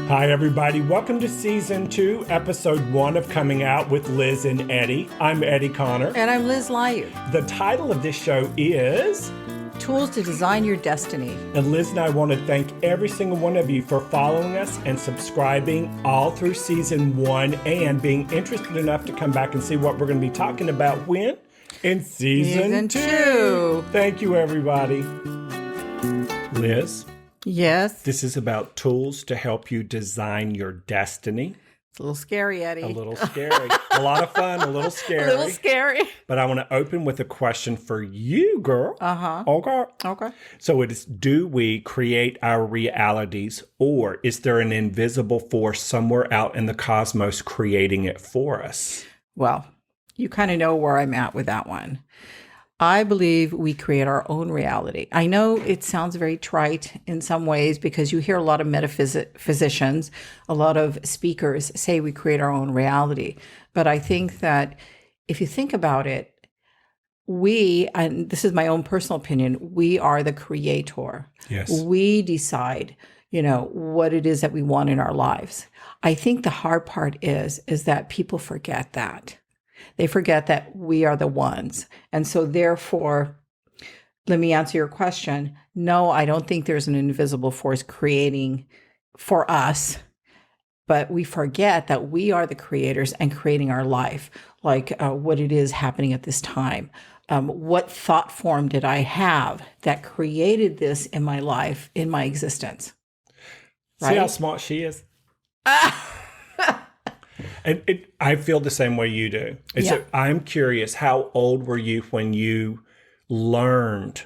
Hi, everybody. Welcome to Season 2, Episode 1 of Coming Out with Liz and Eddie. I'm Eddie Connor. And I'm Liz Lyu. The title of this show is Tools to Design Your Destiny. And Liz and I want to thank every single one of you for following us and subscribing all through Season 1 and being interested enough to come back and see what we're going to be talking about when? In Season 2. Thank you, everybody. Liz? Yes? This is about tools to help you design your destiny. It's a little scary, Eddie. A little scary. A lot of fun, a little scary. A little scary. But I want to open with a question for you, girl. Uh-huh. Okay. So it is, do we create our realities, or is there an invisible force somewhere out in the cosmos creating it for us? Well, you kind of know where I'm at with that one. I believe we create our own reality. I know it sounds very trite in some ways because you hear a lot of metaphysicians, a lot of speakers say we create our own reality. But I think that if you think about it, we, and this is my own personal opinion, we are the creator. Yes. We decide, what it is that we want in our lives. I think the hard part is that people forget that. They forget that we are the ones. And so therefore, let me answer your question. No, I don't think there's an invisible force creating for us, but we forget that we are the creators and creating our life, like what it is happening at this time. What thought form did I have that created this in my life, in my existence? Right? See how smart she is? And I feel the same way you do. And so I'm curious, how old were you when you learned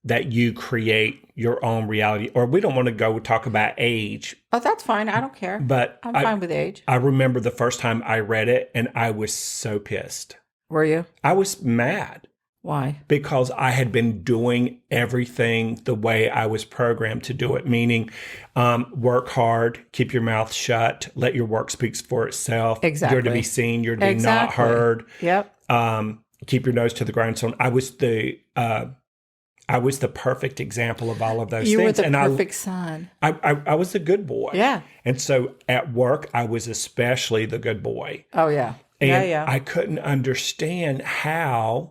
that you create your own reality? Or we don't want to go talk about age. Oh, that's fine. I don't care. But I'm fine with age. I remember the first time I read it and I was so pissed. Were you? I was mad. Why? Because I had been doing everything the way I was programmed to do it, meaning work hard, keep your mouth shut, let your work speak for itself. Exactly. You're to be seen, you're to be not heard. Yep. Keep your nose to the ground. So I was the perfect example of all of those things. You were the perfect son. I was the good boy. Yeah. And so at work, I was especially the good boy. Oh, yeah. And I couldn't understand how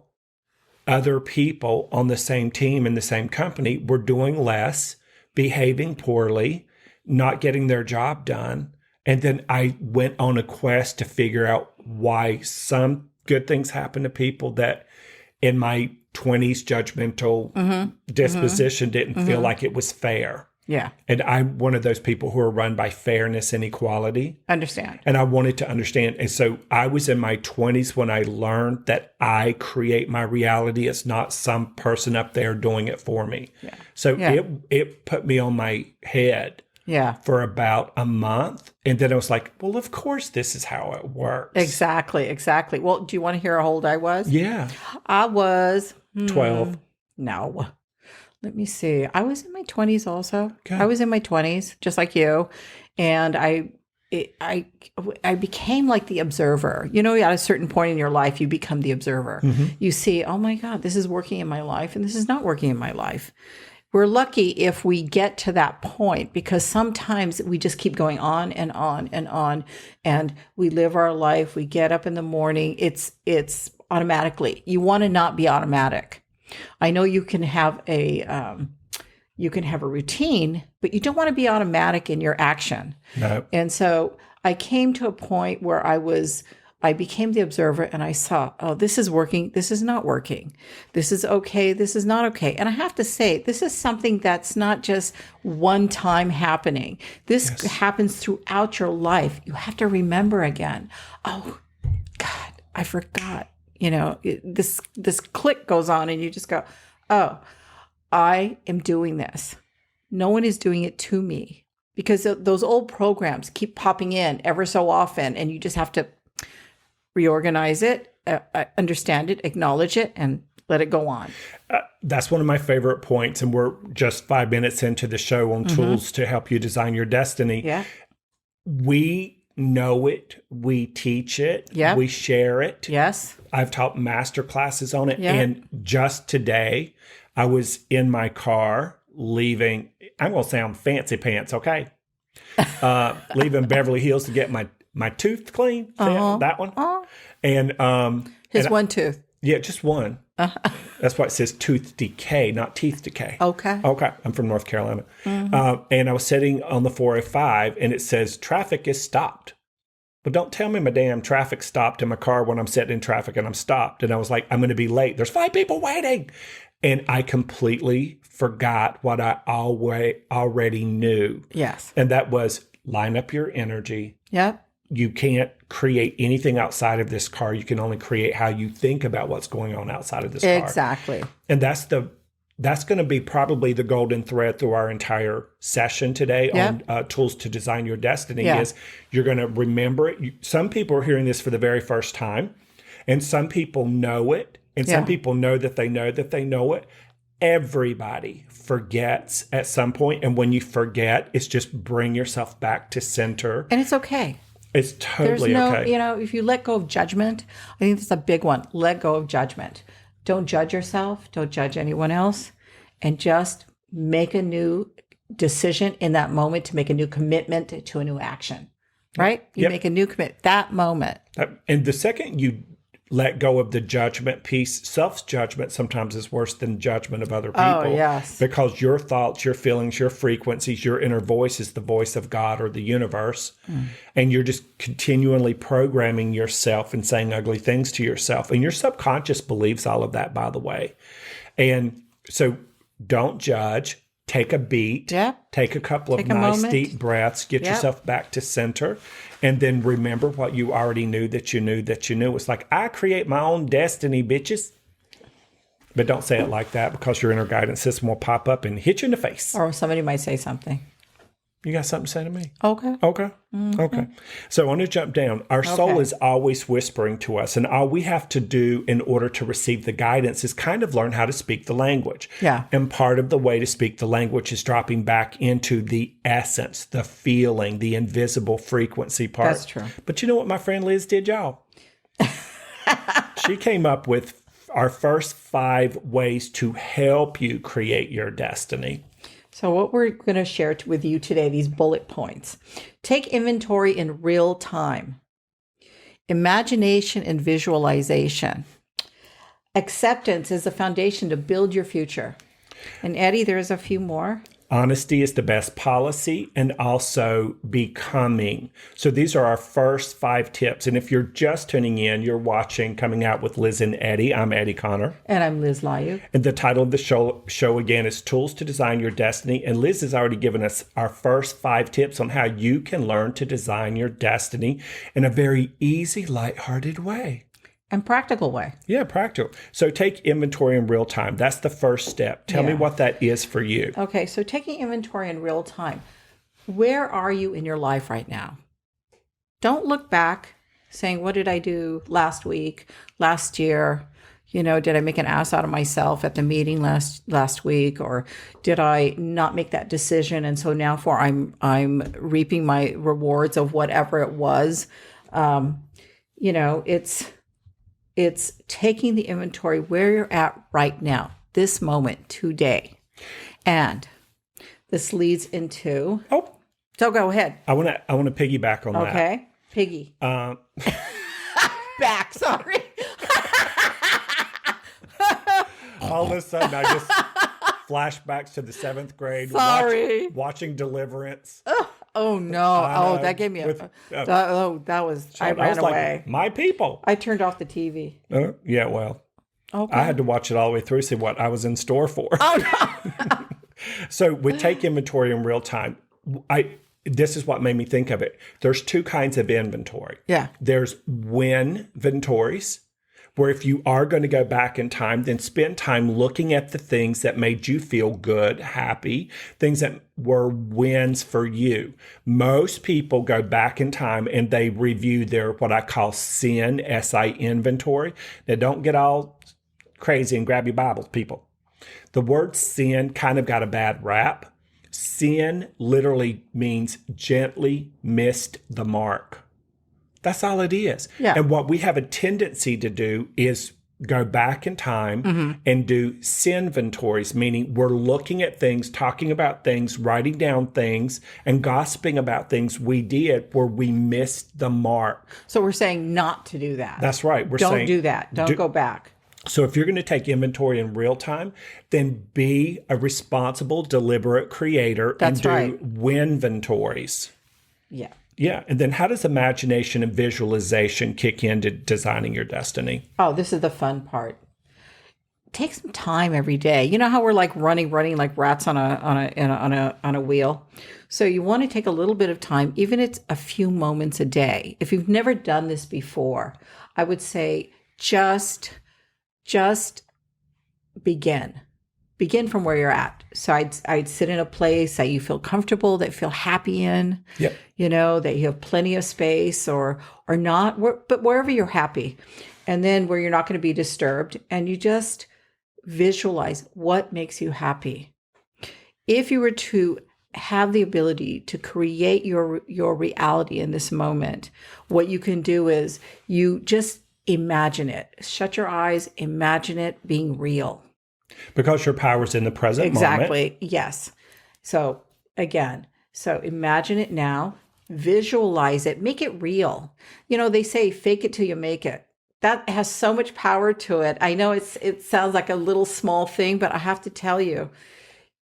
other people on the same team in the same company were doing less, behaving poorly, not getting their job done. And then I went on a quest to figure out why some good things happen to people that in my 20s judgmental disposition didn't feel like it was fair. Yeah. And I'm one of those people who are run by fairness and equality. Understand. And I wanted to understand. And so I was in my 20s when I learned that I create my reality. It's not some person up there doing it for me. Yeah. So it put me on my head for about a month. And then I was like, well, of course, this is how it works. Exactly. Well, do you want to hear how old I was? Yeah. I was 12. No. Let me see. I was in my 20s also. Okay. I was in my 20s, just like you. And I became like the observer. At a certain point in your life, you become the observer. Mm-hmm. You see, oh my God, this is working in my life and this is not working in my life. We're lucky if we get to that point because sometimes we just keep going on and on and on. And we live our life. We get up in the morning. It's automatically. You want to not be automatic. I know you can have a routine, but you don't want to be automatic in your action. No. And so I came to a point where I became the observer and I saw, oh, this is working. This is not working. This is okay. This is not okay. And I have to say, this is something that's not just one time happening. This happens throughout your life. You have to remember again. Oh, God, I forgot. This click goes on and you just go, oh, I am doing this. No one is doing it to me because those old programs keep popping in ever so often and you just have to reorganize it, understand it, acknowledge it, and let it go on. That's one of my favorite points. And we're just 5 minutes into the show on tools to help you design your destiny. Yeah. We know it. We teach it. Yep. We share it. Yes. I've taught master classes on it. Yep. And just today, I was in my car leaving. I'm going to sound fancy pants, okay? Leaving Beverly Hills to get my tooth cleaned. See that one? And His one tooth. yeah, just one. That's why it says tooth decay, not teeth decay. Okay. I'm from North Carolina. And I was sitting on the 405 and it says traffic is stopped. But don't tell me my damn traffic stopped in my car when I'm sitting in traffic and I'm stopped. And I was like, I'm going to be late. There's 5 people waiting. And I completely forgot what I already knew. Yes. And that was line up your energy. Yep. You can't create anything outside of this car. You can only create how you think about what's going on outside of this car. Exactly. And that's going to be probably the golden thread through our entire session today on tools to design your destiny is you're going to remember it. Some people are hearing this for the very first time, and some people know it, and some people know that they know it. Everybody forgets at some point, and when you forget, it's just bring yourself back to center. And it's okay. It's totally okay. If you let go of judgment, I think that's a big one. Let go of judgment. Don't judge yourself. Don't judge anyone else. And just make a new decision in that moment to make a new commitment to a new action. Right? You make a new commitment that moment. And the second you let go of the judgment piece, self-judgment sometimes is worse than judgment of other people. Oh, yes. Because your thoughts, your feelings, your frequencies, your inner voice is the voice of God or the universe. And you're just continually programming yourself and saying ugly things to yourself. And your subconscious believes all of that, by the way. And so don't judge. Take a beat. Take a couple of nice deep breaths. Get yourself back to center. And then remember what you already knew that you knew that you knew. It's like, I create my own destiny, bitches. But don't say it like that, because your inner guidance system will pop up and hit you in the face. Or somebody might say something. You got something to say to me? Okay. Okay. So I want to jump down. Our soul is always whispering to us. And all we have to do in order to receive the guidance is kind of learn how to speak the language. Yeah. And part of the way to speak the language is dropping back into the essence, the feeling, the invisible frequency part. That's true. But you know what my friend Liz did, y'all? She came up with our first 5 ways to help you create your destiny. So what we're going to share with you today, these bullet points. Take inventory in real time. Imagination and visualization. Acceptance is the foundation to build your future. And Eddie, there's a few more. Honesty is the best policy, and also becoming. So these are our first 5 tips. And if you're just tuning in, you're watching Coming Out with Liz and Eddie. I'm Eddie Connor. And I'm Liz Layu. And the title of the show again is Tools to Design Your Destiny. And Liz has already given us our first 5 tips on how you can learn to design your destiny in a very easy, lighthearted way. And practical way. Yeah, practical. So take inventory in real time. That's the first step. Tell me what that is for you. Okay, so taking inventory in real time. Where are you in your life right now? Don't look back saying, what did I do last week, last year? Did I make an ass out of myself at the meeting last week? Or did I not make that decision? And so now I'm reaping my rewards of whatever it was. It's taking the inventory where you're at right now, this moment, today. And this leads into... So go ahead. I want to piggyback on that. Okay. Piggy. Back, sorry. All of a sudden, I just flashbacks to the 7th grade. Sorry. Watching Deliverance. Oh, no. That gave me I ran away. Like, my people. I turned off the TV. Yeah, well. Okay. I had to watch it all the way through, see what I was in store for. Oh, no. So we take inventory in real time. This is what made me think of it. There's 2 kinds of inventory. Yeah. There's win inventories, where if you are going to go back in time, then spend time looking at the things that made you feel good, happy, things that were wins for you. Most people go back in time and they review their what I call sin, S-I inventory. Now, don't get all crazy and grab your Bibles, people. The word sin kind of got a bad rap. Sin literally means gently missed the mark. That's all it is. Yeah. And what we have a tendency to do is go back in time and do inventories, meaning we're looking at things, talking about things, writing down things, and gossiping about things we did where we missed the mark. So we're saying not to do that. That's right. We're Don't saying do that. Don't go back. So if you're going to take inventory in real time, then be a responsible, deliberate creator and do inventories. Yeah. Yeah. And then how does imagination and visualization kick into designing your destiny? Oh, this is the fun part. Take some time every day. You know how we're like running like rats on a wheel. So you want to take a little bit of time, even if it's a few moments a day. If you've never done this before, I would say just begin. Begin from where you're at. So I'd sit in a place that you feel comfortable, that you feel happy in, Yep. you know, that you have plenty of space or not, but wherever you're happy. And then where you're not going to be disturbed, and you just visualize what makes you happy. If you were to have the ability to create your reality in this moment, what you can do is you just imagine it. Shut your eyes, imagine it being real. Because your power's in the present moment. Exactly. Yes. So again, imagine it now, visualize it, make it real. You know, they say fake it till you make it. That has so much power to it. I know it sounds like a little small thing, but I have to tell you,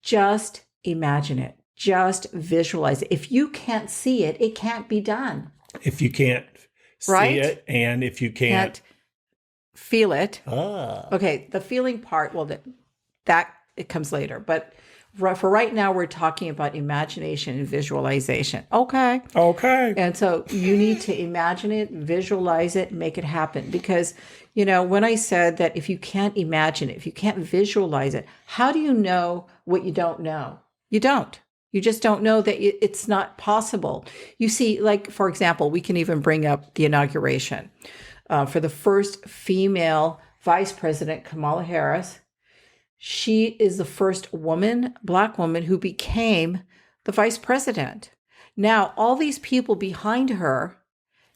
just imagine it. Just visualize it. If you can't see it, it can't be done. If you can't see it, and if you can't feel it. Okay, the feeling part, well, that it comes later. But for right now, we're talking about imagination and visualization. Okay. And so you need to imagine it, visualize it, make it happen. Because, you know, when I said that if you can't imagine it, if you can't visualize it, how do you know what you don't know? You don't. You just don't know that it's not possible. You see, like, for example, we can even bring up the inauguration for the first female vice president, Kamala Harris. She is the first Black woman who became the vice president. Now, all these people behind her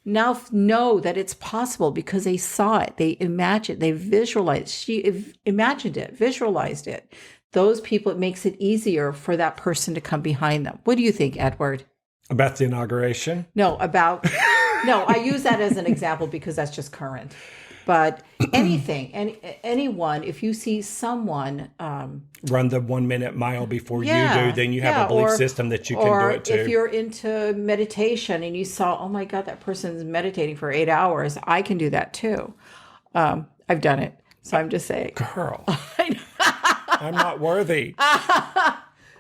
now know that it's possible because they saw it, they imagined, they visualized. She imagined it, visualized it. Those people, it makes it easier for that person to come behind them. What do you think, Edward? About the inauguration? No, I use that as an example because that's just current. But anything, anyone, if you see someone run the 1 minute mile before you do, then you have a belief system that you can do it too. Or if you're into meditation and you saw, oh my God, that person's meditating for 8 hours, I can do that too. I've done it. So I'm just saying. Girl, I'm not worthy.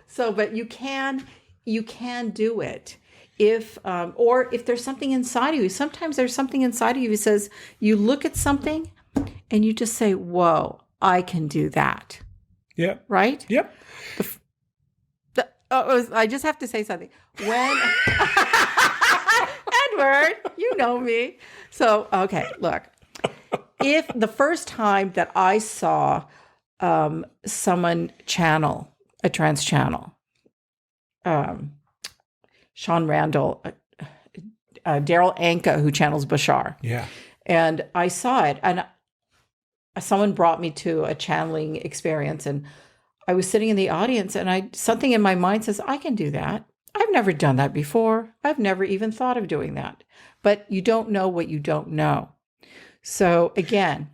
So, but you can do it. If there's something inside of you, sometimes there's something inside of you that says, you look at something and you just say, whoa, I can do that. Yep. Right? Yep. I just have to say something. When Edward, you know me. So, okay, look. If the first time that I saw someone channel a trans channel, Sean Randall, Daryl Anka, who channels Bashar. Yeah. And I saw it, and someone brought me to a channeling experience, and I was sitting in the audience, and something in my mind says, I can do that. I've never done that before. I've never even thought of doing that. But you don't know what you don't know. So again,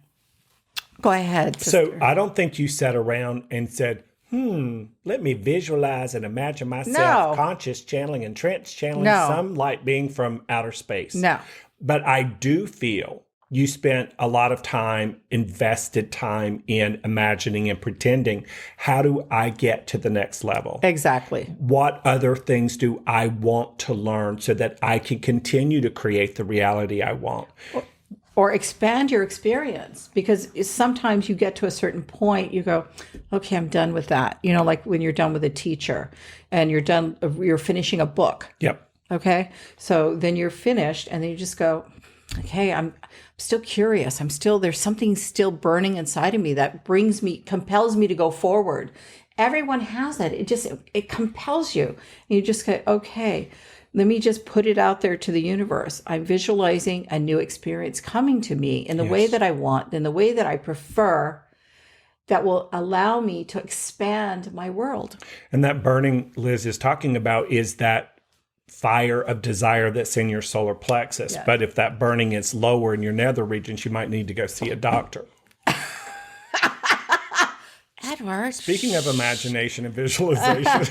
go ahead, sister. So I don't think you sat around and said, let me visualize and imagine myself conscious channeling and trance channeling some light being from outer space. No. But I do feel you spent a lot of time, invested time in imagining and pretending, how do I get to the next level? Exactly. What other things do I want to learn so that I can continue to create the reality I want? Or expand your experience, because sometimes you get to a certain point, you go, okay, I'm done with that. You know, like when you're done with a teacher and you're finishing a book. Yep. Okay. So then you're finished and then you just go, okay, I'm still curious. There's something still burning inside of me that compels me to go forward. Everyone has that. It compels you. And you just go, okay, Let me just put it out there to the universe. I'm visualizing a new experience coming to me in the way that I want, in the way that I prefer, that will allow me to expand my world. And that burning Liz is talking about is that fire of desire that's in your solar plexus. Yes. But if that burning is lower in your nether regions, you might need to go see a doctor. Edward. Speaking of imagination and visualization,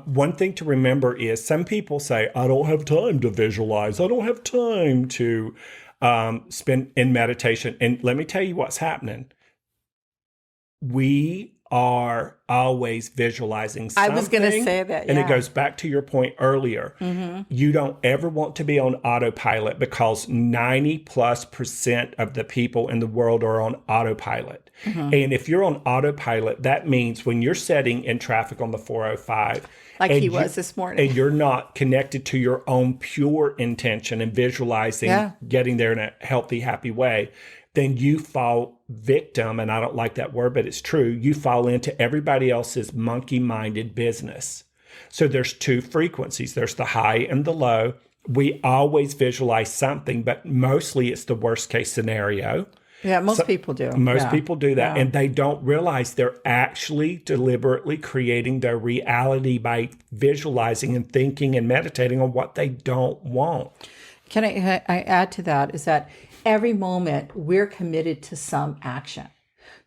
one thing to remember is some people say, I don't have time to visualize. I don't have time to spend in meditation. And let me tell you what's happening. We are always visualizing something. I was going to say that, yeah. And it goes back to your point earlier. Mm-hmm. You don't ever want to be on autopilot because 90+% of the people in the world are on autopilot. Mm-hmm. And if you're on autopilot, that means when you're sitting in traffic on the 405, like he was this morning, and you're not connected to your own pure intention and visualizing getting there in a healthy, happy way, then you fall victim, and I don't like that word, but it's true. You fall into everybody else's monkey-minded business. So there's two frequencies. There's the high and the low. We always visualize something, but mostly it's the worst case scenario. Yeah, most people do. Most people do that, and they don't realize they're actually deliberately creating their reality by visualizing and thinking and meditating on what they don't want. Can I add to that is that every moment we're committed to some action.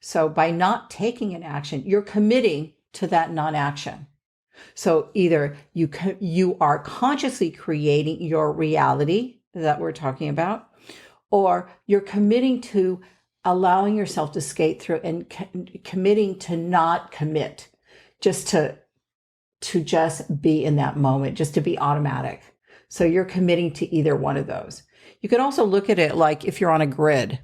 So by not taking an action, you're committing to that non-action. So either you are consciously creating your reality that we're talking about, or you're committing to allowing yourself to skate through and committing to not commit, just to just be in that moment, just to be automatic. So you're committing to either one of those. You can also look at it like if you're on a grid,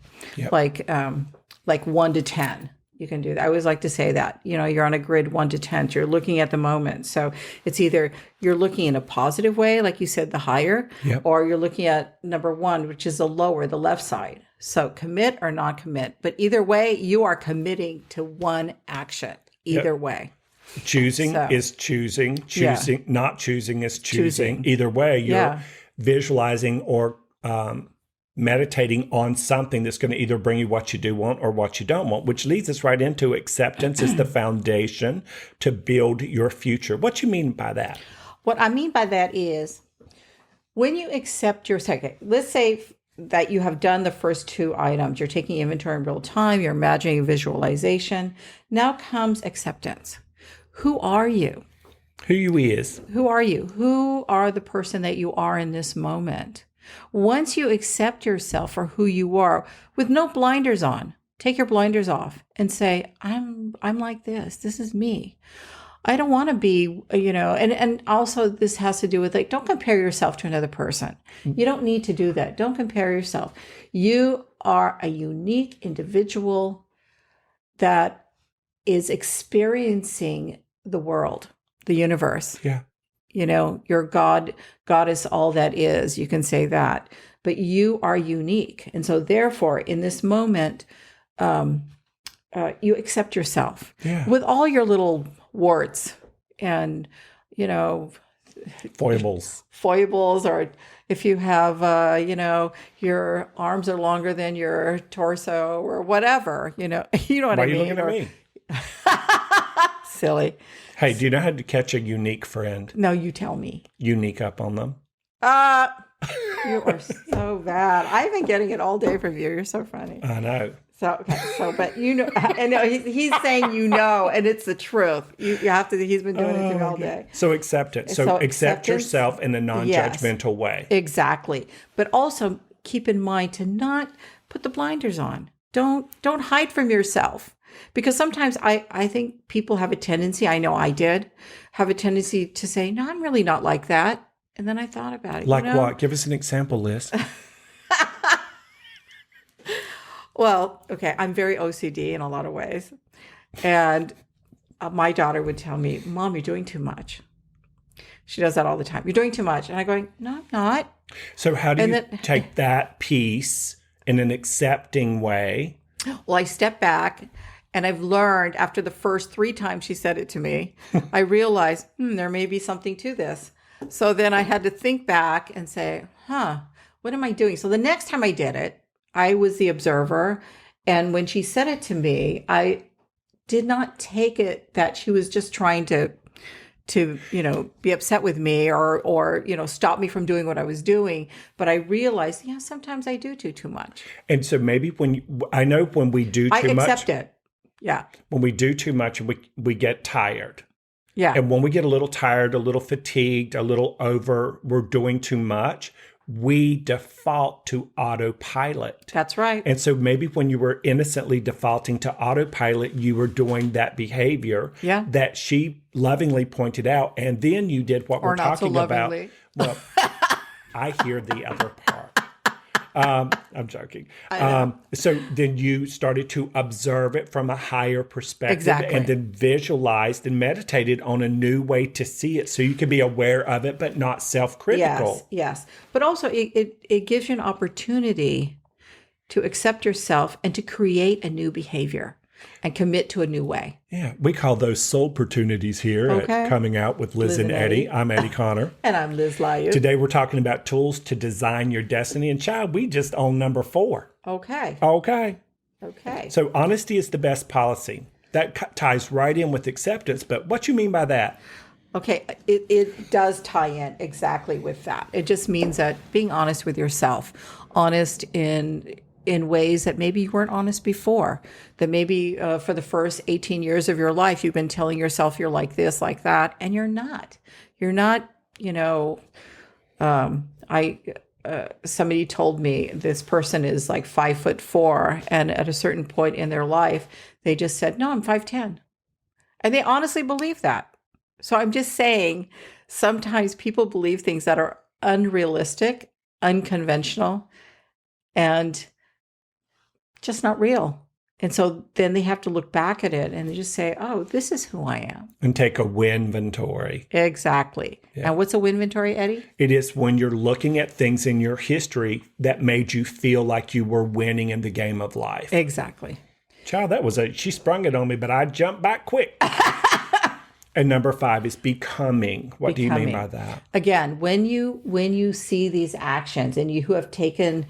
like 1 to 10. You can do that. I always like to say that, you're on a grid 1 to 10. So you're looking at the moment. So it's either you're looking in a positive way, like you said, the higher, or you're looking at number 1, which is the lower, the left side. So commit or not commit. But either way, you are committing to one action, either way. Choosing is choosing. Not choosing is choosing. Either way, you're visualizing or meditating on something that's going to either bring you what you do want or what you don't want, which leads us right into acceptance is the foundation to build your future. What you mean by that? What I mean by that is when you accept your second, let's say that you have done the first 2 items, you're taking inventory in real time, you're imagining visualization. Now comes acceptance. Who are you? Who you is. Who are you? Who are the person that you are in this moment? Once you accept yourself for who you are with no blinders on, take your blinders off and say, I'm like this. This is me. I don't want to be, and also this has to do with don't compare yourself to another person. You don't need to do that. Don't compare yourself. You are a unique individual that is experiencing the world, the universe. Yeah. Your God is all that is. You can say that, but you are unique. And so therefore, in this moment, you accept yourself with all your little warts and, foibles, or if you have, your arms are longer than your torso or whatever, you know what Why I mean? Are you looking at me? Silly. Hey, do you know how to catch a unique friend? No, you tell me. Unique up on them. You are so bad. I've been getting it all day from you. You're so funny. I know. But I know he's saying and it's the truth. You have to. He's been doing it to me all day. So acceptance. So accept yourself in a non-judgmental way. Exactly. But also keep in mind to not put the blinders on. Don't hide from yourself. Because sometimes I think people have a tendency, I know I did, have a tendency to say, no, I'm really not like that. And then I thought about it. Like what? Give us an example, Liz. Well, okay, I'm very OCD in a lot of ways. And my daughter would tell me, Mom, you're doing too much. She does that all the time. You're doing too much. And I'm going, no, I'm not. So how do you take that piece in an accepting way? Well, I step back. And I've learned after the first 3 times she said it to me, I realized there may be something to this. So then I had to think back and say, what am I doing? So the next time I did it, I was the observer. And when she said it to me, I did not take it that she was just trying to be upset with me or stop me from doing what I was doing. But I realized, sometimes I do too much. And so maybe I know when we do too much, I accept it. Yeah. When we do too much, we get tired. Yeah. And when we get a little tired, a little fatigued, a little we're doing too much, we default to autopilot. That's right. And so maybe when you were innocently defaulting to autopilot, you were doing that behavior that she lovingly pointed out. And then you did what we're talking about. Well, I hear the other part. I'm joking. So then you started to observe it from a higher perspective and then visualized and meditated on a new way to see it so you can be aware of it, but not self-critical. Yes. But also it gives you an opportunity to accept yourself and to create a new behavior and commit to a new way. Yeah, we call those soul opportunities here at Coming Out with Liz and Eddie. I'm Eddie Connor. And I'm Liz Lyu. Today we're talking about tools to design your destiny. And child, we just on number 4. Okay. So honesty is the best policy. That ties right in with acceptance. But what you mean by that? Okay, it does tie in exactly with that. It just means that being honest with yourself, honest in ways that maybe you weren't honest before, that maybe for the first 18 years of your life, you've been telling yourself you're like this, like that, and you're not. You're not, somebody told me this person is like 5'4", and at a certain point in their life, they just said, no, I'm 5'10". And they honestly believe that. So I'm just saying, sometimes people believe things that are unrealistic, unconventional, and just not real. And so then they have to look back at it and just say, oh, this is who I am. And take a winventory. Exactly. Yeah. And what's a winventory, Eddie? It is when you're looking at things in your history that made you feel like you were winning in the game of life. Exactly. Child, she sprung it on me, but I jumped back quick. And number 5 is becoming. What do you mean by that? Again, when you see these actions and you who have taken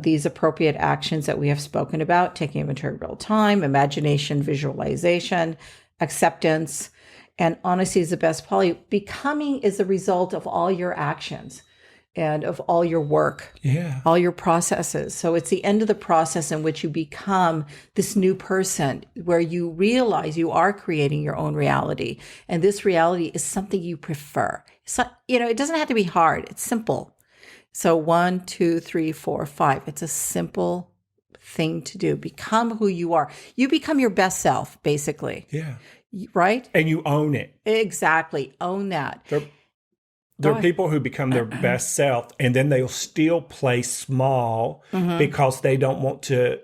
these appropriate actions that we have spoken about, taking inventory real time, imagination, visualization, acceptance, and honesty is the best policy. Becoming is the result of all your actions and of all your work, all your processes. So it's the end of the process in which you become this new person where you realize you are creating your own reality. And this reality is something you prefer. It's not, it doesn't have to be hard. It's simple. So 1, 2, 3, 4, 5. It's a simple thing to do. Become who you are. You become your best self, basically. Yeah. Right? And you own it. Exactly. Own that. There are people who become their best self, and then they'll still play small because they don't want to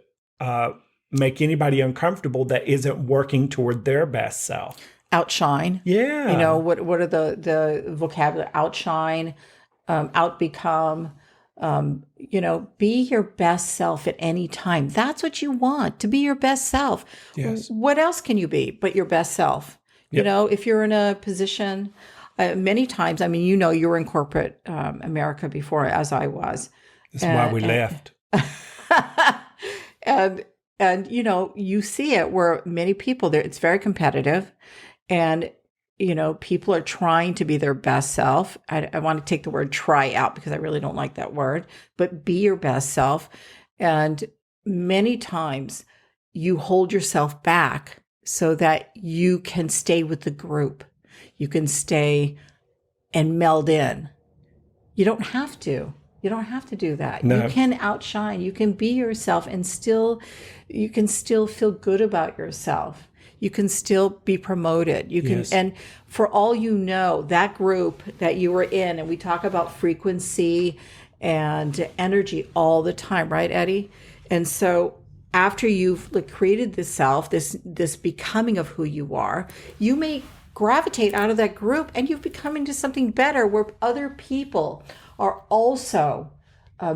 make anybody uncomfortable that isn't working toward their best self. Outshine. Yeah. What are the vocabulary? Outshine. Outbecome, be your best self at any time. That's what you want, to be your best self. Yes. What else can you be but your best self? Yep. If you're in a position, many times, you were in corporate America before, as I was. That's why we left. And you see it where many people there, it's very competitive, and people are trying to be their best self. I want to take the word try out because I really don't like that word, but be your best self. And many times you hold yourself back so that you can stay with the group. You can stay and meld in. You don't have to. You don't have to do that. No. You can outshine. You can be yourself and you can still feel good about yourself. You can still be promoted. You can, and for all you know, that group that you were in, and we talk about frequency and energy all the time, right, Eddie? And so after you've created this self, this becoming of who you are, you may gravitate out of that group and you've become into something better where other people are also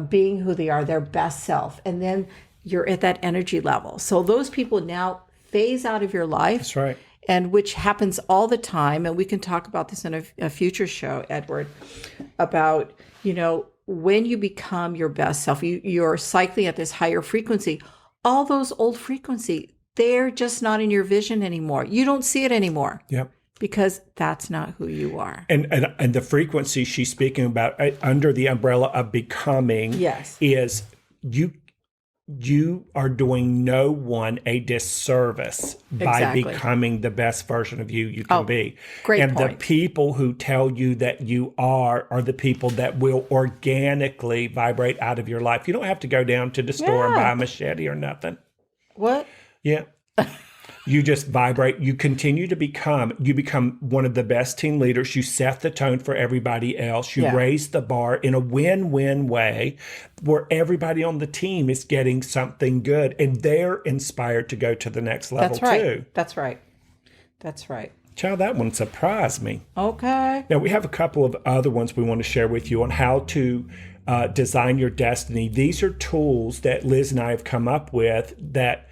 being who they are, their best self. And then you're at that energy level. So those people now phase out of your life. That's right. and which happens all the time. And we can talk about this in a future show, Edward, about, when you become your best self, you're cycling at this higher frequency. All those old frequency, they're just not in your vision anymore. You don't see it anymore. Yep. Because that's not who you are. And the frequency she's speaking about under the umbrella of becoming is you are doing no one a disservice by becoming the best version of you can be. Great point. point. The people who tell you that you are the people that will organically vibrate out of your life. You don't have to go down to the store and buy a machete or nothing. What? Yeah. You just vibrate. You continue to become one of the best team leaders. You set the tone for everybody else. You raise the bar in a win-win way where everybody on the team is getting something good and they're inspired to go to the next level too. That's right. Child, that one surprised me. Okay. Now, we have a couple of other ones we want to share with you on how to design your destiny. These are tools that Liz and I have come up with that,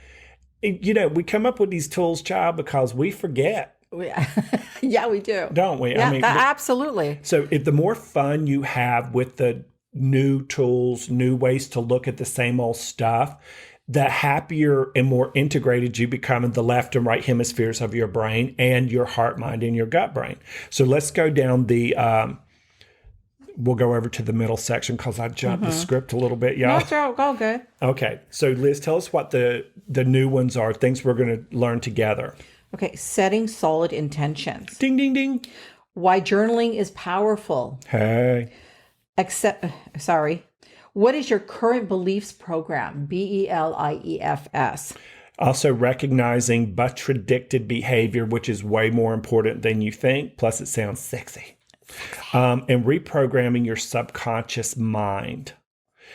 we come up with these tools, child, because we forget. Yeah, we do. Don't we? Yeah, absolutely. So if the more fun you have with the new tools, new ways to look at the same old stuff, the happier and more integrated you become in the left and right hemispheres of your brain and your heart, mind, and your gut brain. So let's go down we'll go over to the middle section because I jumped the script a little bit, y'all. That's all good. Okay. So Liz, tell us what the new ones are, things we're going to learn together. Okay. Setting solid intentions. Ding, ding, ding. Why journaling is powerful. Hey. What is your current beliefs program? BELIEFS. Also recognizing BUT-tradicted behavior, which is way more important than you think. Plus it sounds sexy. And reprogramming your subconscious mind.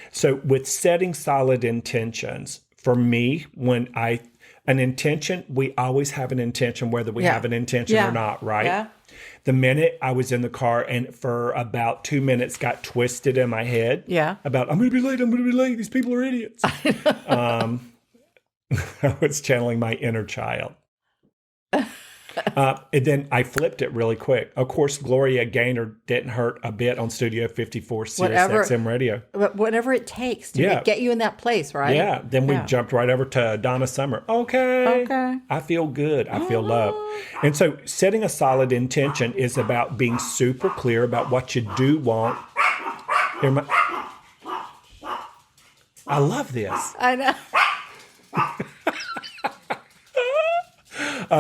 So with setting solid intentions, for me, an intention, we always have an intention, whether we have an intention or not, right? Yeah. The minute I was in the car and for about 2 minutes got twisted in my head about, I'm going to be late, these people are idiots. I was channeling my inner child. And then I flipped it really quick. Of course, Gloria Gaynor didn't hurt a bit on Studio 54 Sirius XM Radio. Whatever it takes to get you in that place, right? Yeah. Then we jumped right over to Donna Summer. Okay. I feel good. I feel love. And so setting a solid intention is about being super clear about what you do want. I love this. I know.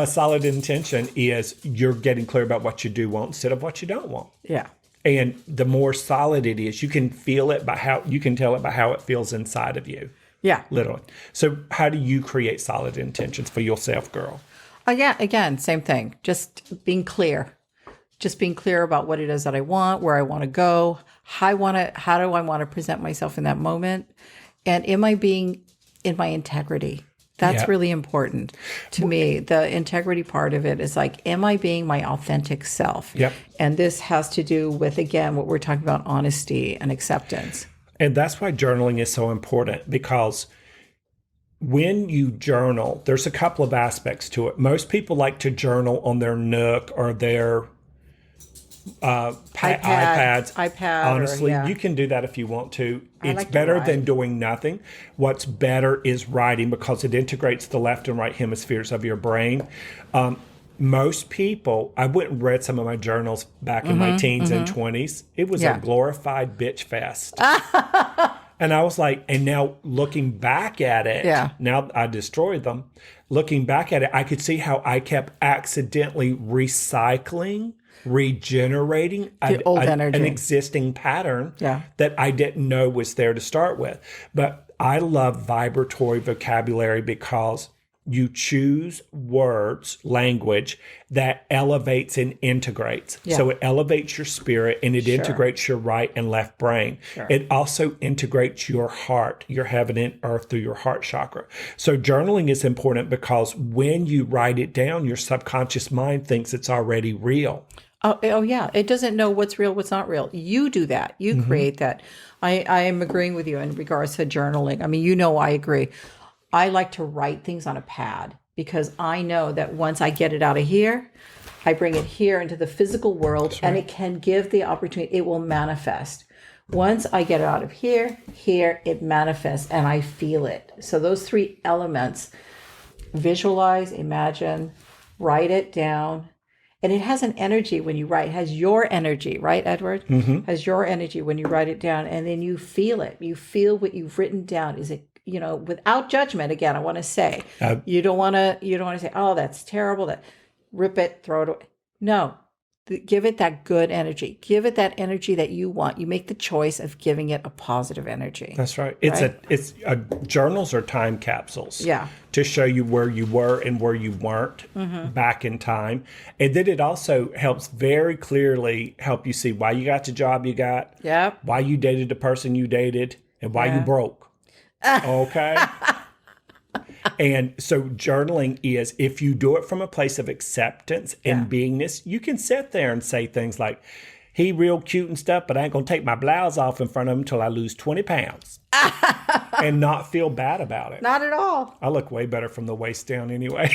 Solid intention is you're getting clear about what you do want instead of what you don't want. Yeah. And the more solid it is, you can feel it by how you can tell it by how it feels inside of you. Yeah. Literally. So how do you create solid intentions for yourself, girl? Again, same thing. Just being clear. Just being clear about what it is that I want, where I want to go, how do I want to present myself in that moment? And am I being in my integrity? That's really important to me. The integrity part of it is like, am I being my authentic self? Yep. And this has to do with, again, what we're talking about, honesty and acceptance. And that's why journaling is so important, because when you journal, there's a couple of aspects to it. Most people like to journal on their Nook or their iPad. Honestly, you can do that if you want to. It's better than doing nothing. What's better is writing, because it integrates the left and right hemispheres of your brain. Most people, I went and read some of my journals back in my teens and 20s. It was a glorified bitch fest. And I was like, and now looking back at it, now I destroyed them. Looking back at it, I could see how I kept accidentally recycling, regenerating an existing pattern that I didn't know was there to start with. But I love vibratory vocabulary because you choose words, language that elevates and integrates. So it elevates your spirit and it integrates your right and left brain. It also integrates your heart, your heaven and earth through your heart chakra. So journaling is important because when you write it down, your subconscious mind thinks it's already real. Oh yeah. It doesn't know what's real, what's not real. You do that. You create that. I am agreeing with you in regards to journaling. I mean, I agree. I like to write things on a pad. because I know that once I get it out of here, I bring it here into the physical world, and it can give the opportunity, it will manifest. Once I get it out of here, it manifests and I feel it. So those 3 elements, visualize, imagine, write it down. And it has an energy when you write. It has your energy, right, Edward? Has your energy when you write it down, and then you feel it. You feel what you've written down. Is it, without judgment? Again, I want to say, you don't want to say, oh, that's terrible. That rip it, throw it away. No, give it that good energy. Give it that energy that you want. You make the choice of giving it a positive energy. That's right. It's journals are time capsules. Yeah. To show you where you were and where you weren't back in time. And then it also helps very clearly help you see why you got the job you got. Yep. Why you dated the person you dated, and why you broke. Okay. And so journaling is, if you do it from a place of acceptance and beingness, you can sit there and say things like, he real cute and stuff, but I ain't going to take my blouse off in front of him until I lose 20 pounds. And not feel bad about it. Not at all. I look way better from the waist down anyway.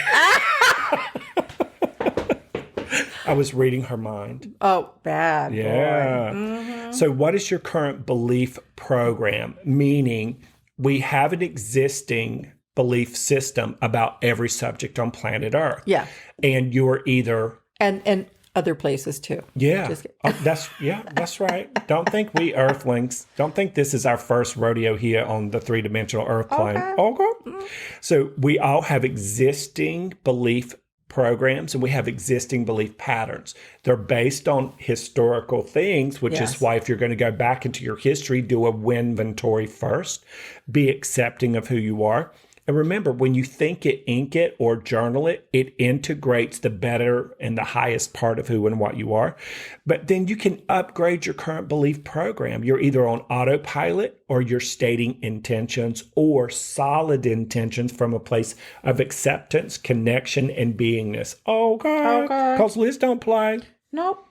I was reading her mind. Oh, bad Yeah. boy. So what is your current belief program? Meaning we have an existing belief system about every subject on planet Earth. Yeah. And you're either... And other places too. Yeah. That's right. Don't think we Earthlings, don't think this is our first rodeo here on the 3-dimensional Earth plane. Okay. So we all have existing belief programs, and we have existing belief patterns. They're based on historical things, which is why if you're going to go back into your history, do a inventory first. Be accepting of who you are. And remember, when you think it, ink it, or journal it, it integrates the better and the highest part of who and what you are. But then you can upgrade your current belief program. You're either on autopilot, or you're stating intentions, or solid intentions from a place of acceptance, connection, and beingness. Okay. Because Liz don't play. Nope.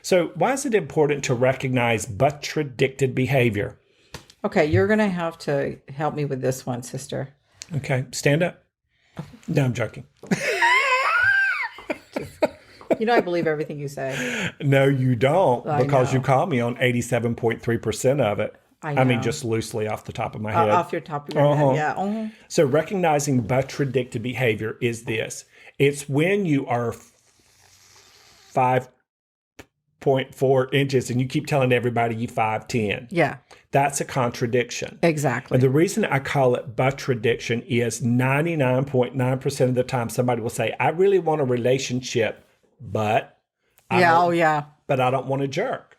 So why is it important to recognize BUT-tradicted behavior? Okay, you're going to have to help me with this one, sister. Okay, stand up. No, I'm joking. I believe everything you say. No, you don't, because know. you call me on 87.3% of it. I mean, just loosely off the top of my head. Off your top of your head, yeah. So recognizing BUT-tradicted behavior is this. It's when you are 5.4 inches and you keep telling everybody you 5'10". Yeah. That's a contradiction. Exactly. And the reason I call it BUT-tradiction is 99.9% of the time somebody will say, I really want a relationship, but I don't want a jerk.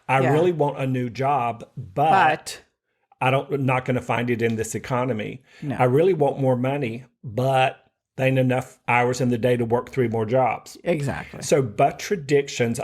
I really want a new job, but I'm not going to find it in this economy. No. I really want more money, but there ain't enough hours in the day to work 3 more jobs. Exactly. So BUT-tradictions,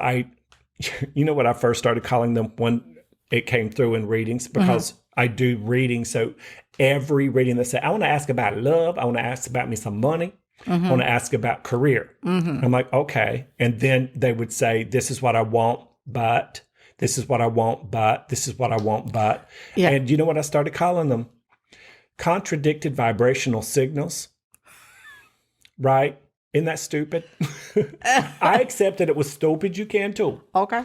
you know what I first started calling them when it came through in readings, because I do readings. So every reading they say, I want to ask about love. I want to ask about me some money. I want to ask about career. I'm like, okay. And then they would say, this is what I want, but this is what I want, but this is what I want, but. Yeah. And you know what I started calling them? Contradicted vibrational signals. Right? Isn't that stupid? I accepted it was stupid. You can too. Okay.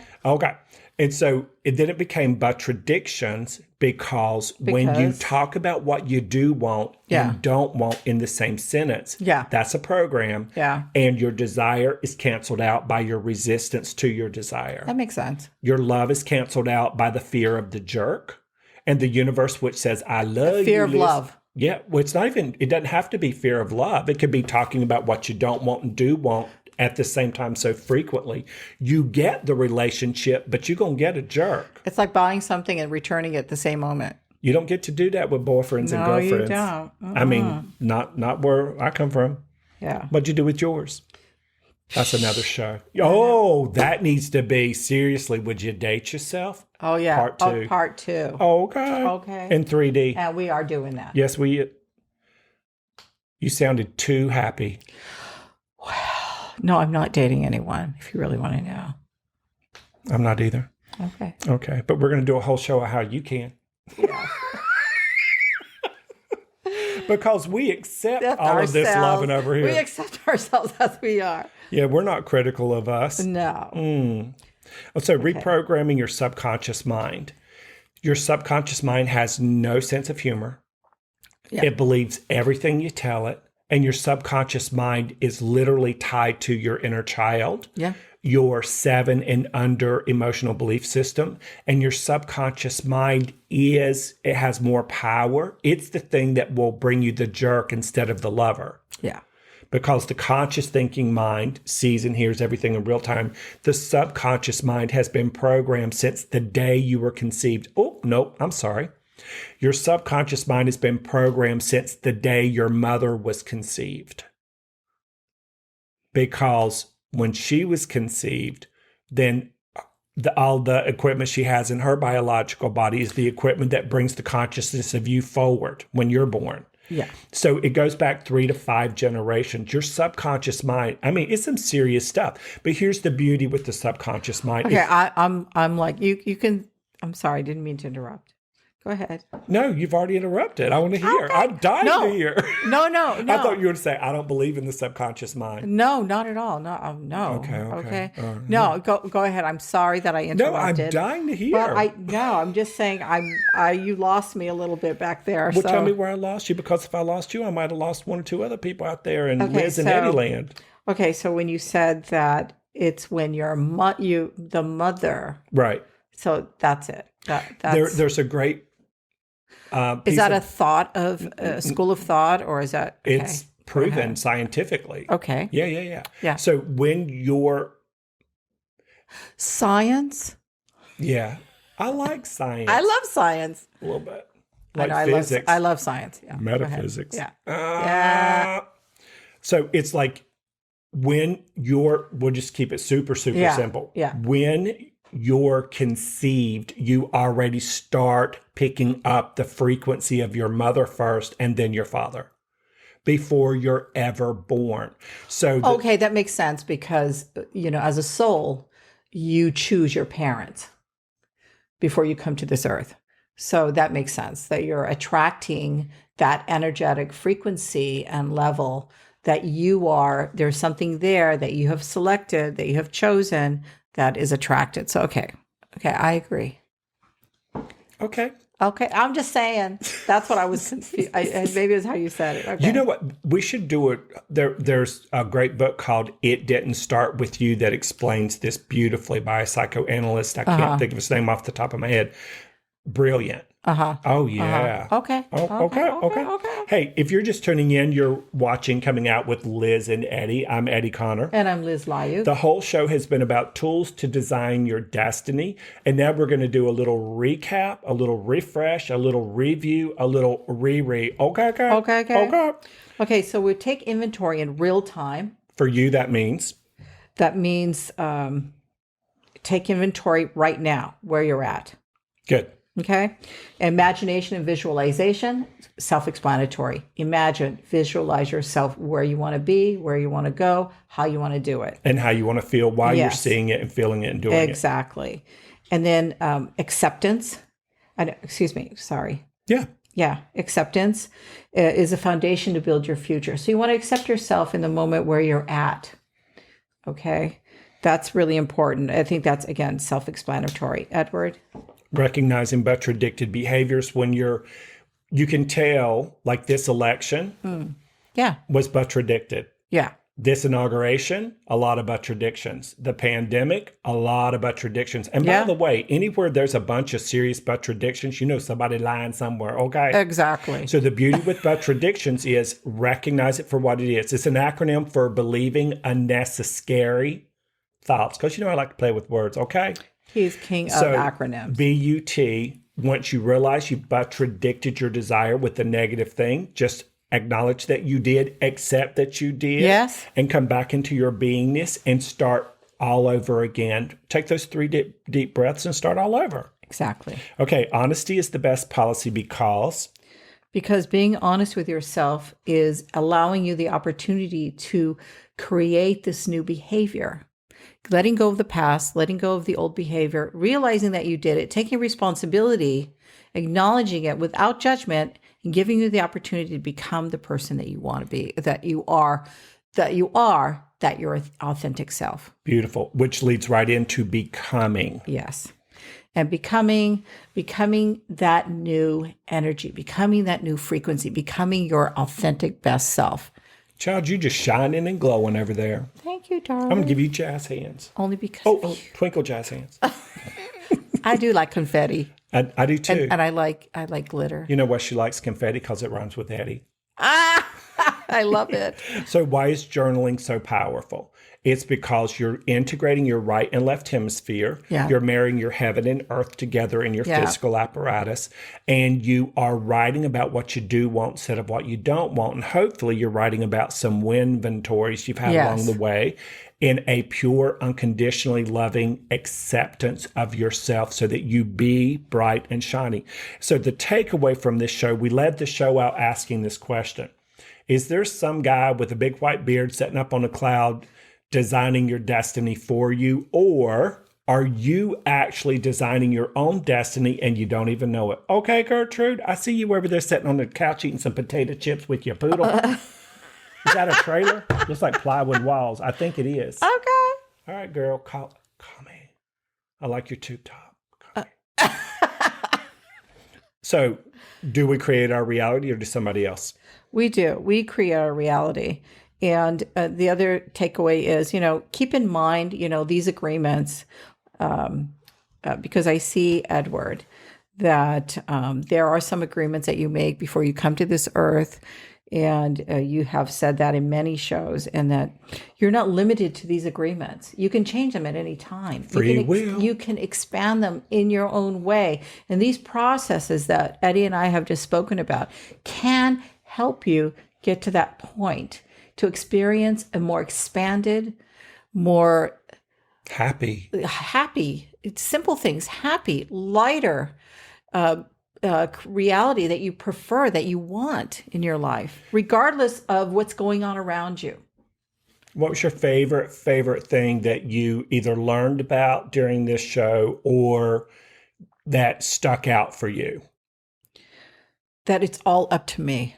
And so then it became BUT-tradictions because when you talk about what you do want and don't want in the same sentence, that's a program. Yeah. And your desire is canceled out by your resistance to your desire. That makes sense. Your love is canceled out by the fear of the jerk. And the universe, which says, I love you. Fear of love. Yeah. Well, it doesn't have to be fear of love. It could be talking about what you don't want and do want at the same time so frequently. You get the relationship, but you're going to get a jerk. It's like buying something and returning it the same moment. You don't get to do that with boyfriends and girlfriends. No, you don't. I mean, not where I come from. Yeah. What'd you do with yours? That's another show. Oh, that needs to be, seriously, would you date yourself? Oh, yeah. Part 2. Part 2. Okay. In 3D. And we are doing that. Yes, you sounded too happy. No, I'm not dating anyone, if you really want to know. I'm not either. Okay. But we're going to do a whole show of how you can. Yeah. Because we accept Accept all of this ourselves. loving over here. We accept ourselves as we are. Yeah, we're not critical of us. No. So reprogramming your subconscious mind. Your subconscious mind has no sense of humor. Yeah. It believes everything you tell it. And your subconscious mind is literally tied to your inner child. Yeah. Your 7 and under emotional belief system. And your subconscious mind it has more power. It's the thing that will bring you the jerk instead of the lover. Yeah. Because the conscious thinking mind sees and hears everything in real time. The subconscious mind has been programmed since the day you were conceived. Oh, no, I'm sorry. Your subconscious mind has been programmed since the day your mother was conceived. Because when she was conceived, then all the equipment she has in her biological body is the equipment that brings the consciousness of you forward when you're born. Yeah. So it goes back 3 to 5 generations. Your subconscious mind, I mean, it's some serious stuff. But here's the beauty with the subconscious mind. Okay, I'm like you can. I'm sorry, I didn't mean to interrupt. Go ahead. No, you've already interrupted. I want to hear. Okay. I'm dying to hear. No. I thought you were going to say, I don't believe in the subconscious mind. No, not at all. No. Okay. No, go ahead. I'm sorry that I interrupted. No, I'm dying to hear. I'm just saying you lost me a little bit back there. Well, tell me where I lost you, because if I lost you, I might have lost 1 or 2 other people out there in Liz and Eddie land. Okay, so when you said that it's when the mother. Right. So that's it. There's a great is that a thought of a school of thought, or is that okay? It's proven scientifically. Okay. Yeah. So when you're science, I like science. I love science a little bit. Like physics. I love science. Yeah. Metaphysics. Yeah. So it's like when we'll just keep it super simple. Yeah. When you're conceived, you already start picking up the frequency of your mother first and then your father before you're ever born. So okay, that makes sense because, as a soul, you choose your parents before you come to this earth. So that makes sense that you're attracting that energetic frequency and level that there's something there that you have selected, that you have chosen that is attracted. So, okay, I agree. Okay, I'm just saying that's what I was confused. Maybe it's how you said it. Okay. You know what? We should do it. There's a great book called It Didn't Start With You that explains this beautifully by a psychoanalyst. I can't think of his name off the top of my head. Brilliant. Oh, yeah. Okay. Okay. Hey, if you're just tuning in, you're watching Coming Out with Liz and Eddie. I'm Eddie Connor. And I'm Liz Layu. The whole show has been about tools to design your destiny. And now we're going to do a little recap, a little refresh, a little review, a little reread. Okay. Okay, so we take inventory in real time. For you, that means? That means take inventory right now, where you're at. Good. Okay. Imagination and visualization, self-explanatory. Imagine, visualize yourself where you want to be, where you want to go, how you want to do it. And how you want to feel while you're seeing it and feeling it and doing it. Exactly. And then acceptance. Sorry. Yeah. Acceptance is a foundation to build your future. So you want to accept yourself in the moment where you're at. Okay. That's really important. I think that's, again, self-explanatory. Edward? Recognizing BUT-tradicted behaviors when you can tell, like this election was BUT-tradicted. Yeah. This inauguration, a lot of BUT-tradictions. The pandemic, a lot of BUT-tradictions. And by the way, anywhere there's a bunch of serious BUT-tradictions, somebody lying somewhere, okay? Exactly. So the beauty with BUT-tradictions is recognize it for what it is. It's an acronym for believing unnecessary thoughts. Because I like to play with words, okay? He's king of acronyms. BUT, once you realize you BUT-tradicted your desire with the negative thing, just acknowledge that you did, accept that you did, and come back into your beingness and start all over again. Take those 3 deep breaths and start all over. Exactly. Okay, honesty is the best policy because being honest with yourself is allowing you the opportunity to create this new behavior. Letting go of the past, letting go of the old behavior, realizing that you did it, taking responsibility, acknowledging it without judgment, and giving you the opportunity to become the person that you want to be, that your authentic self. Beautiful. Which leads right into becoming. Yes. And becoming that new energy, becoming that new frequency, becoming your authentic best self. Child, you just shining and glowing over there. Thank you, darling. I'm going to give you jazz hands. Only because Twinkle jazz hands. I do like confetti. I do too. And I like glitter. You know why she likes confetti? Because it rhymes with Eddie. I love it. So why is journaling so powerful? It's because you're integrating your right and left hemisphere. Yeah. You're marrying your heaven and earth together in your physical apparatus. And you are writing about what you do want instead of what you don't want. And hopefully you're writing about some inventories you've had along the way in a pure, unconditionally loving acceptance of yourself so that you be bright and shiny. So the takeaway from this show, we led the show out asking this question. Is there some guy with a big white beard sitting up on a cloud designing your destiny for you? Or are you actually designing your own destiny and you don't even know it? Okay, Gertrude, I see you over there sitting on the couch eating some potato chips with your poodle. Is that a trailer? Looks like plywood walls. I think it is. Okay. All right, girl, call me. I like your tube top. So, do we create our reality or do somebody else? We do. We create our reality. And the other takeaway is, keep in mind, these agreements, because I see, Edward, that there are some agreements that you make before you come to this earth. And you have said that in many shows, and that you're not limited to these agreements. You can change them at any time. Free will. You can expand them in your own way. And these processes that Eddie and I have just spoken about can help you get to that point to experience a more expanded, more happy, it's simple things, happy, lighter, reality that you prefer, that you want in your life, regardless of what's going on around you. What was your favorite thing that you either learned about during this show or that stuck out for you? That it's all up to me.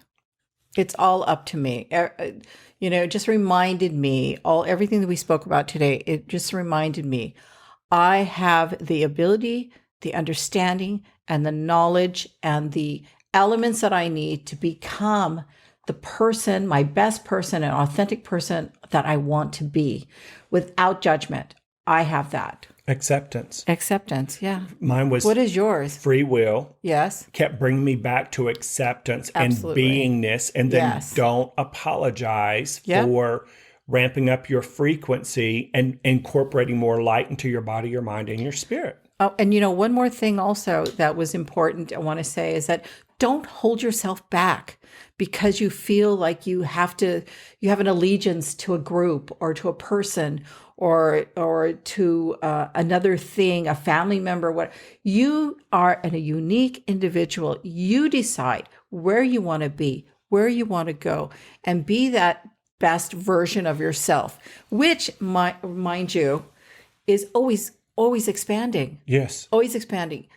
It's all up to me. It just reminded me, everything that we spoke about today, it just reminded me, I have the ability, the understanding, and the knowledge and the elements that I need to become the person, my best person, an authentic person that I want to be without judgment. I have that. Acceptance, yeah. Mine was... What is yours? Free will. Yes. Kept bringing me back to acceptance. Absolutely. And beingness. And then don't apologize for ramping up your frequency and incorporating more light into your body, your mind, and your spirit. Oh, and one more thing also that was important I want to say is that don't hold yourself back because you feel like you have an allegiance to a group or to a person or to another thing, a family member. What you are a unique individual. You decide where you want to be, where you want to go, and be that best version of yourself, which, mind you, is always expanding. Yes. Always expanding.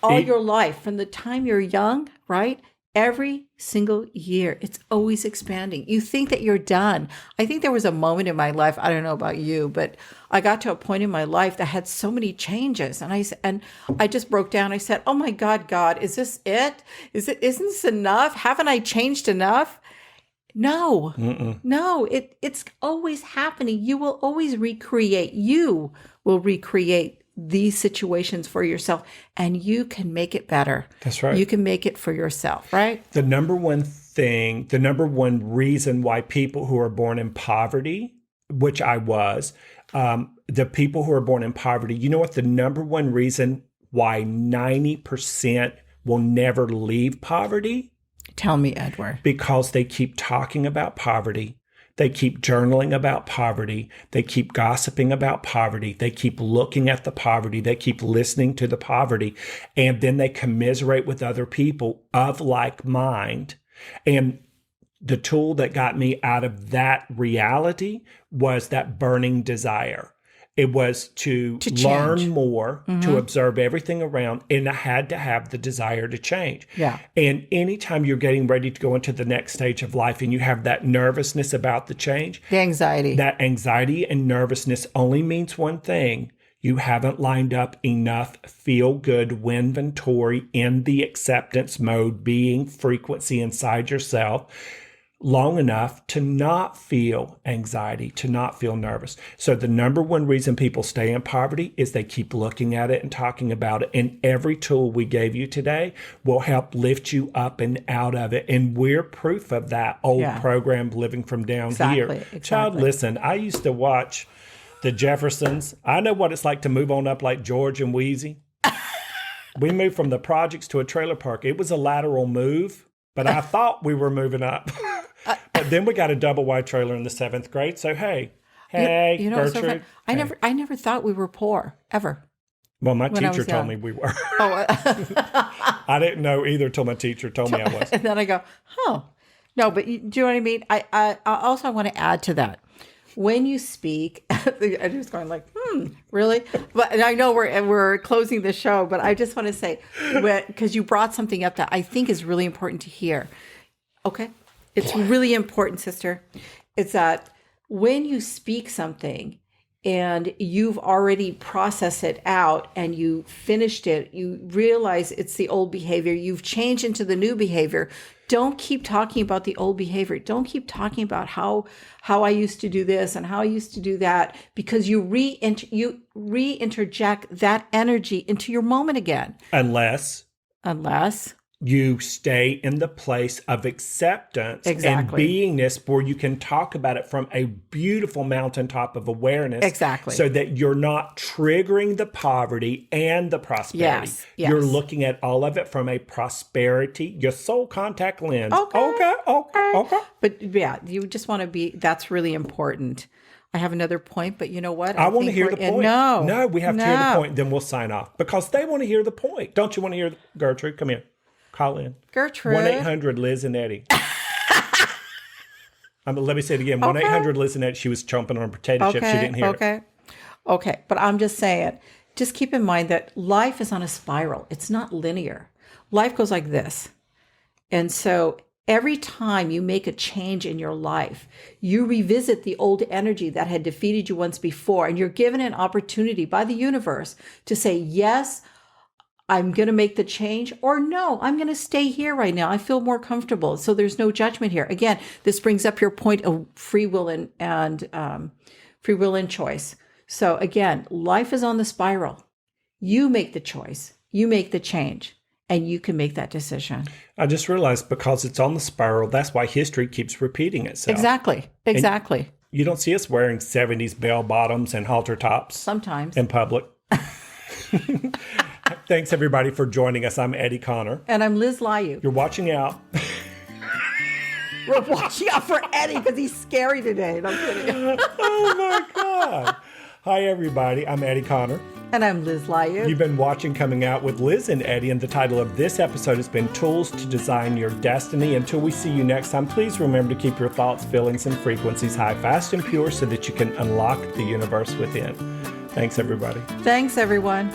All your life, from the time you're young, right? Every single year, it's always expanding. You think that you're done. I think there was a moment in my life, I don't know about you, but I got to a point in my life that had so many changes. And I just broke down. I said, oh my God, is this it? Isn't this enough? Haven't I changed enough? No, no, it's always happening. You will always recreate. You will recreate these situations for yourself, and you can make it better. That's right. You can make it for yourself, right? The number one reason why people who are born in poverty, which I was, the people who are born in poverty, you know what the number one reason why 90% will never leave poverty? Tell me, Edward. Because they keep talking about poverty. They keep journaling about poverty. They keep gossiping about poverty. They keep looking at the poverty. They keep listening to the poverty. And then they commiserate with other people of like mind. And the tool that got me out of that reality was that burning desire. It was to learn change. more, to observe everything around, and I had to have the desire to change. Yeah. And anytime you're getting ready to go into the next stage of life and you have that nervousness about the change, The anxiety. that anxiety and nervousness only means one thing. You haven't lined up enough feel-good inventory in the acceptance mode, being frequency inside yourself, long enough to not feel anxiety, to not feel nervous. So the number one reason people stay in poverty is they keep looking at it and talking about it. And every tool we gave you today will help lift you up and out of it. And we're proof of that old programmed living from down here. Exactly. Child, listen, I used to watch the Jeffersons. I know what it's like to move on up like George and Wheezy. We moved from the projects to a trailer park. It was a lateral move, but I thought we were moving up. But then we got a double wide trailer in the 7th grade. So hey, You know, Gertrude. so fun. I never thought we were poor ever. Well, my when I teacher was told young. me we were. Oh, I didn't know either till my teacher told me I was. and then I go, no, but do you know what I mean? I also want to add to that. When you speak, I'm just going like, really? But and I know we're closing the show, but I just want to say, because you brought something up that I think is really important to hear. Okay, it's really important, sister. It's that when you speak something and you've already processed it out and you finished it, you realize it's the old behavior. You've changed into the new behavior. Don't keep talking about the old behavior. Don't keep talking about how I used to do this and how I used to do that, because you reinterject that energy into your moment again. Unless you stay in the place of acceptance and beingness where you can talk about it from a beautiful mountaintop of awareness. Exactly. So that you're not triggering the poverty and the prosperity. Yes. You're looking at all of it from a prosperity, your soul contact lens. Okay. Okay. But yeah, you just want to be, that's really important. I have another point, but you know what? I want to hear the point. No, we have to hear the point, then we'll sign off. Because they want to hear the point. Don't you want to hear, Gertrude? Come here. Call in. Gertrude. 1-800-Liz and Eddie. Let me say it again. 1-800-Liz and Eddie. She was chomping on a potato chip. She didn't hear it. Okay. But I'm just saying, just keep in mind that life is on a spiral. It's not linear. Life goes like this. And so every time you make a change in your life, you revisit the old energy that had defeated you once before. And you're given an opportunity by the universe to say, yes, I'm going to make the change, or no, I'm going to stay here right now. I feel more comfortable. So there's no judgment here. Again, this brings up your point of free will and choice. So again, life is on the spiral. You make the choice. You make the change, and you can make that decision. I just realized because it's on the spiral, that's why history keeps repeating itself. Exactly. And you don't see us wearing 70s bell bottoms and halter tops. Sometimes. In public. Thanks, everybody, for joining us. I'm Eddie Connor. And I'm Liz Lyu. You're watching out. We're watching out for Eddie because he's scary today. No, I'm kidding. Oh, my God. Hi, everybody. I'm Eddie Connor. And I'm Liz Lyu. You've been watching Coming Out with Liz and Eddie, and the title of this episode has been Tools to Design Your Destiny. Until we see you next time, please remember to keep your thoughts, feelings, and frequencies high, fast, and pure so that you can unlock the universe within. Thanks, everybody. Thanks, everyone.